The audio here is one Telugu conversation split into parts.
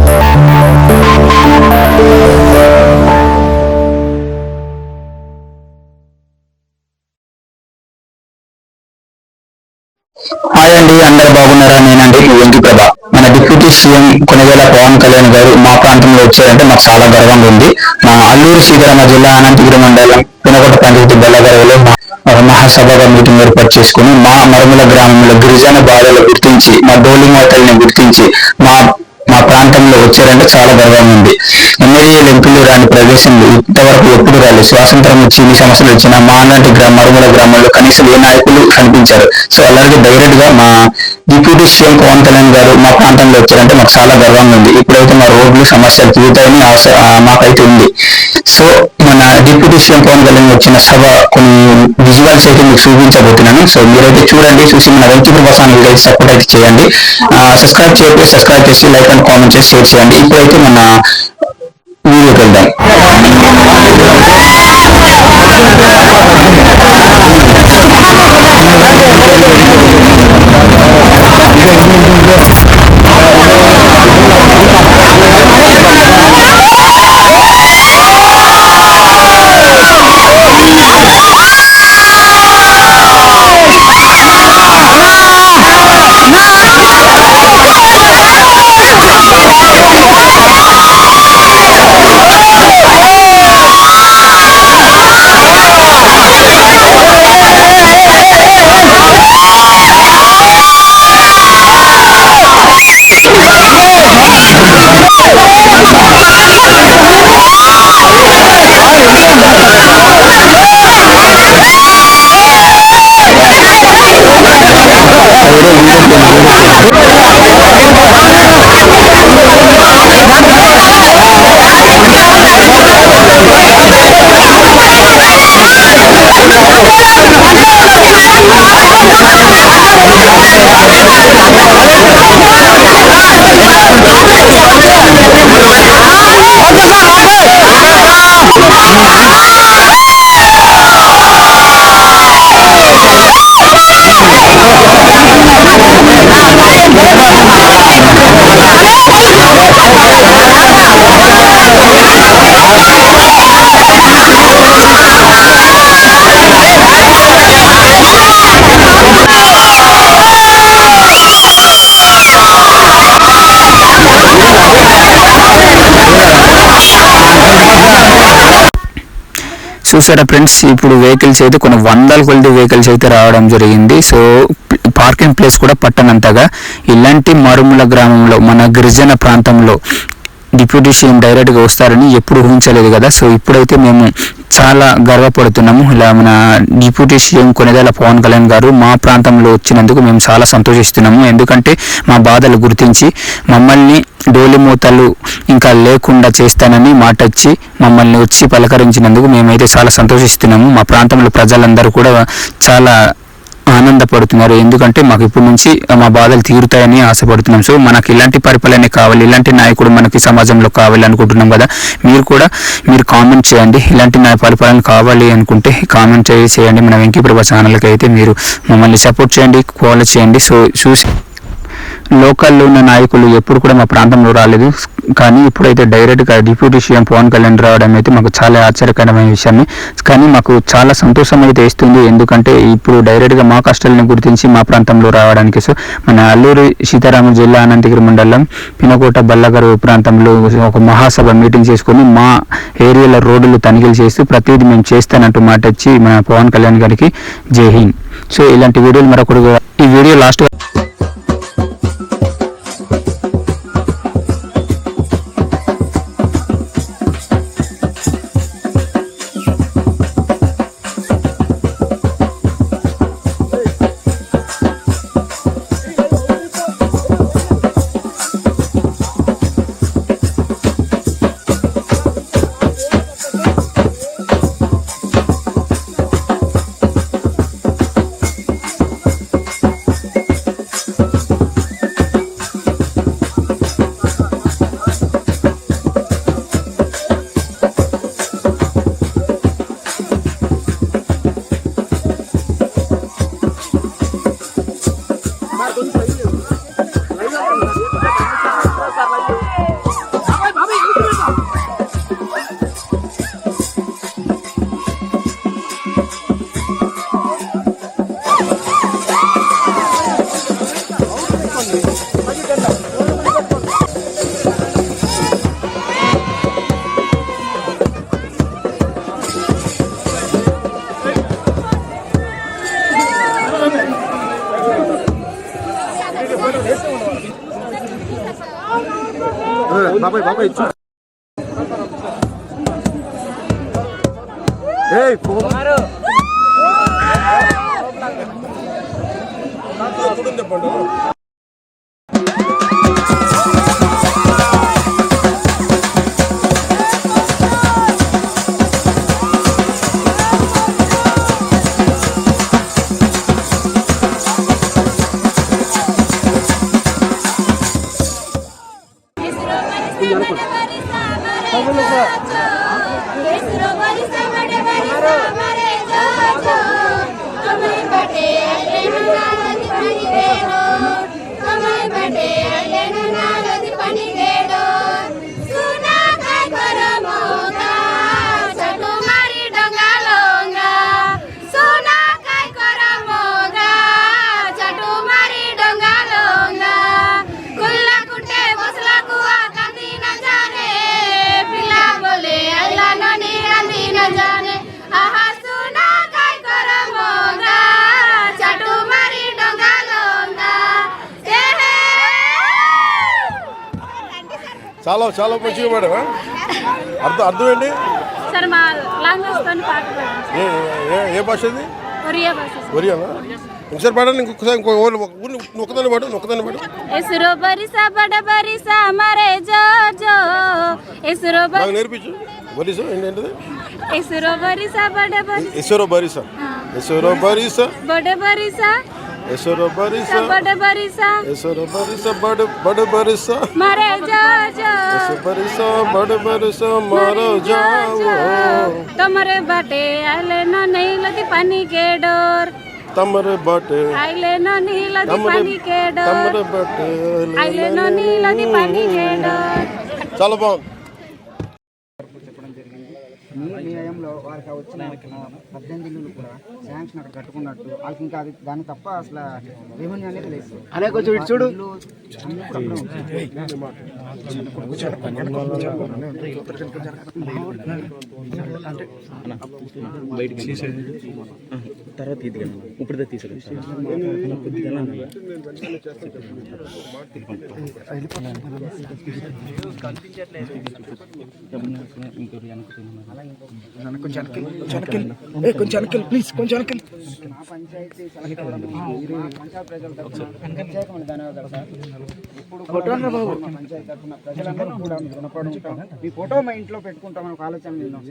హాయ్ అండి, అందరు బాగున్నారా? నేనండి వెంకి ప్రభ. మన డిప్యూటీ సీఎం కొనిదెల పవన్ కళ్యాణ్ గారు మా ప్రాంతంలో వచ్చారంటే మాకు చాలా గర్వంగా ఉంది. మా అల్లూరు సీతారామ జిల్లా అనంతగిరి మండలం పినకోట పంచాయతీ బెల్లగరవలో మహాసభగా మీటింగ్ ఏర్పాటు చేసుకుని మా మరుమల గ్రామంలో గిరిజన బాధలు గుర్తించి, మా డోలి మోతల్ని గుర్తించి మా మా ప్రాంతంలో వచ్చారంటే చాలా గర్వంగా ఉంది. ఎమ్మెల్యేలు ఎంపీలు రాని ప్రదేశంలో ఇంతవరకు ఎప్పుడు రాలేదు. స్వాతంత్రం వచ్చి ఇన్ని సమస్యలు వచ్చినా మా అలాంటి మరుమల గ్రామంలో కనీసం ఏ నాయకులు కనిపించారు. సో అలాగే డైరెక్ట్ గా మా డిప్యూటీ సీఎం పవన్ కళ్యాణ్ గారు మా ప్రాంతంలో వచ్చారంటే మాకు చాలా గర్వంగా ఉంది. ఇప్పుడైతే మా రోడ్లు సమస్యలు తీరుతాయని ఆశ మాకైతే ఉంది. సో మన డిప్యూటీ సీఎం పవన్ కళ్యాణ్ వచ్చిన సభ కొన్ని విజువల్స్ అయితే మీకు చూపించబోతున్నాను. సో మీరైతే చూడండి, చూసి మన వెంకీ ప్రభా ఛానల్ సపోర్ట్ అయితే చేయండి. సబ్స్క్రైబ్ చేసి లైక్ అండ్ కామెంట్ చేసి షేర్ చేయండి. ఇప్పుడైతే మన వీడియోకి వెళ్దాం. చూసారా ఫ్రెండ్స్, ఇప్పుడు వెహికల్స్ అయితే కొన్ని వందల కొద్ది వెహికల్స్ అయితే రావడం జరిగింది. సో పార్కింగ్ ప్లేస్ కూడా పట్టనంతగా ఇలాంటి మరుమల గ్రామంలో మన గిరిజన ప్రాంతంలో డిప్యూటీ సీఎం డైరెక్ట్గా వస్తారని ఎప్పుడు ఊహించలేదు కదా. సో ఇప్పుడైతే మేము చాలా గర్వపడుతున్నాము. ఇలా మన డిప్యూటీ సీఎం కొనిదెల పవన్ కళ్యాణ్ గారు మా ప్రాంతంలో వచ్చినందుకు మేము చాలా సంతోషిస్తున్నాము. ఎందుకంటే మా బాధలు గుర్తించి మమ్మల్ని డోలి మూతలు ఇంకా లేకుండా చేస్తానని మాటచ్చి మమ్మల్ని వచ్చి పలకరించినందుకు మేమైతే చాలా సంతోషిస్తున్నాము. మా ప్రాంతంలో ప్రజలందరూ కూడా చాలా ఆనందపడుతున్నారు. ఎందుకంటే మాకు ఇప్పటి నుంచి మా బాధలు తీరుతాయని ఆశపడుతున్నాం. సో మనకి ఇలాంటి పరిపాలన కావాలి, ఇలాంటి నాయకుడు మనకి సమాజంలో కావాలి అనుకుంటున్నాం కదా. మీరు కామెంట్ చేయండి, ఇలాంటి పరిపాలన కావాలి అనుకుంటే కామెంట్ చేయండి. మన వెంకీ ప్రభా ఛానల్కి అయితే మీరు మమ్మల్ని సపోర్ట్ చేయండి, ఫాలో చేయండి. సో చూసి లోకల్లో ఉన్న నాయకులు ఎప్పుడు కూడా మా ప్రాంతంలో రాలేదు, కానీ ఇప్పుడైతే డైరెక్ట్గా డిప్యూటీ సీఎం పవన్ కళ్యాణ్ రావడం అయితే మాకు చాలా ఆశ్చర్యకరమైన విషయమే. కానీ మాకు చాలా సంతోషం అయితే ఇస్తుంది. ఎందుకంటే ఇప్పుడు డైరెక్ట్గా మా కష్టాలను గుర్తించి మా ప్రాంతంలో రావడానికి. సో మన అల్లూరు సీతారామ జిల్లా అనంతగిరి మండలం పినకోట బల్లగరు ప్రాంతంలో ఒక మహాసభ మీటింగ్ చేసుకొని మా ఏరియాలో రోడ్లు తనిఖీలు చేస్తూ ప్రతిదీ మేము చేస్తానంటూ మాట వచ్చి మన పవన్ కళ్యాణ్ గారికి జై హింద్. సో ఇలాంటి వీడియోలు మరొకటి, ఈ వీడియో లాస్ట్ బాబాయ్ బాబాయ్ చెప్పండి. చాలా చాలా మంచిగా పాడావా? అర్థం ఏంటి? ఏ భాష అది? ఒరియానా? ఇంకోసారి పాడండి. ఇంకొకసారి ఒక్కదాన్ని పాడు. నాకు నేర్పించు. బరీసా ఏంటంటే ఎసరో బరీసా Esoro barisa, bada barisa, esoro barisa, bada barisa, mare jajo, esoro barisa, bada barisa, maro jawo. Tamare bate, aile na nahi lati pani ke dor. Tamare bate, aile na nahi lati pani ke dor. Tamare bate, aile na nahi lati pani ke dor. Chalo bang. మీ హయాంలో వారికి వచ్చిన 18 ఇల్లులు కూడా శాంక్షన్ అక్కడ కట్టుకున్నట్టు వాళ్ళకి ఇంకా అది దాన్ని తప్ప అసలు రెవెన్యూ అనేది లేదు. అనే కొంచెం ఇటు చూడు. తర్వాత ఇప్పుడు కొంచెం ప్లీజ్ కొంచెం మా పంచాయతీ సెలెక్ట్ అవ్వడం పంచాయతీ ప్రజల తరఫున ప్రత్యేకమైన ధన్యవాదాలు సార్. ఇప్పుడు మా పంచాయతీ తరఫున ప్రజలందరూ కూడా రుణపడి ఉంటాం. మీ ఫోటో మా ఇంట్లో పెట్టుకుంటామని ఒక ఆలోచన విన్నాం.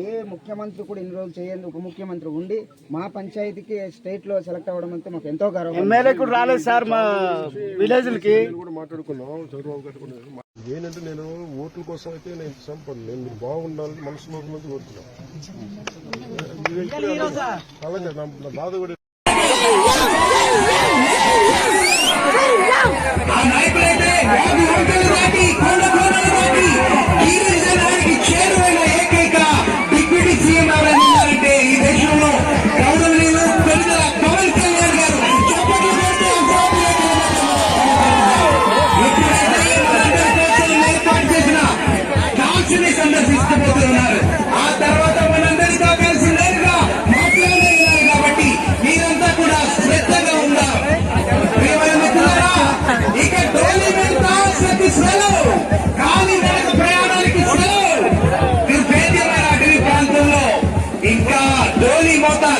ఏ ముఖ్యమంత్రి కూడా ఇన్ని రోజులు చేయండి ఉప ముఖ్యమంత్రి ఉండి మా పంచాయతీకి స్టేట్ లో సెలెక్ట్ అవ్వడం అంటే మాకు ఎంతో గర్వం. ఎమ్మెల్యే కూడా రాలేదు సార్ మా విలేజ్లకి. కూడా మాట్లాడుకున్నాం చంద్రబాబు గారు. ఏంటంటే నేను ఓట్ల కోసం అయితే నేను సంపన్ను నేను మీరు బాగుండాలని మనసులో నుంచి కోరుతున్నాను. అలాగే నా బాధ కూడా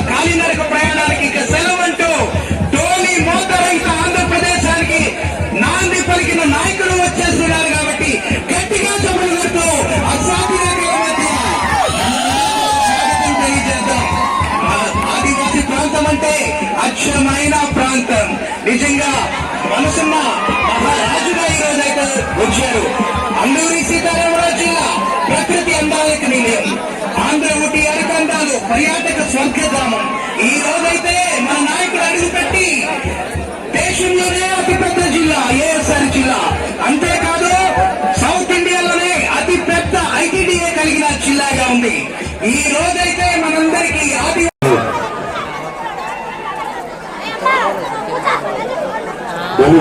కాలినడక ప్రయాణానికి ఇక సెలవంటూ డోలీ మోత రహిత ఆంధ్రప్రదేశానికి నాంది పలికిన నాయకులు వచ్చేస్తున్నారు. కాబట్టి గట్టిగా చప్పట్లు కొడుతూ అసాధ్యుల మధ్య స్వాగతం తెలియజేద్దాం. ఆదివాసీ ప్రాంతం అంటే అక్షరమైన ప్రాంతం. నిజంగా మనసున్న మహారాజుగా ఈ రోజు అయితే వచ్చారు. అల్లూరి సీతారామరాజు జిల్లా ప్రకృతి అందాలకు నిలయం. ఆంధ్ర ఊటీ అరకందాలు పర్యాటక స్వర్గధామం. ఈ రోజైతే మన నాయకుడు అడుగుపెట్టి దేశంలోనే అతిపెద్ద జిల్లా ఏఎస్ఆర్ జిల్లా. అంతేకాదు సౌత్ ఇండియాలోనే అతి పెద్ద ఐటీడీఏ కలిగిన జిల్లాగా ఉంది. ఈ రోజైతే మనందరికీ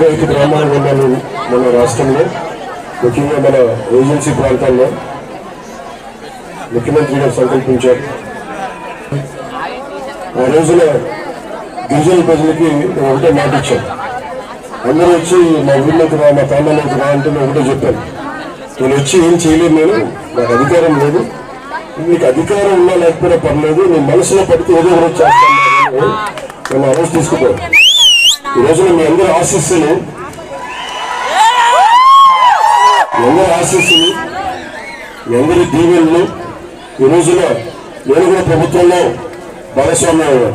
రైతు గ్రామాలు ఉన్నాను మన రాష్ట్రంలో, ముఖ్యంగా మన ఏజెన్సీ ప్రాంతాల్లో ముఖ్యమంత్రి గారు సంకల్పించారు. ఆ రోజున గిరిజన ప్రజలకి ఒకటే మాట ఇచ్చారు, అందరూ వచ్చి మా ఊళ్ళోకి రా, మా తాండాలోకి రా అంటే నేను ఒకటే చెప్పాను, నేను వచ్చి ఏం చేయలేను, నాకు అధికారం లేదు, మీకు అధికారం ఉన్నా లేకపోయినా పర్లేదు, నేను మనసులో పడితే ఏదో ఒకటి చేస్తాను, నేను ఆ రోజు తీసుకుపోయాను. ఈ రోజున మీ అందరూ ఆశీస్సులు, మీ అందరి దీవెనలు, ఈ రోజున నేను కూడా ప్రభుత్వంలో భాగస్వామ్యం అయ్యాను.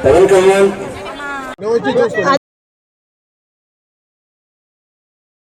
పవన్ కళ్యాణ్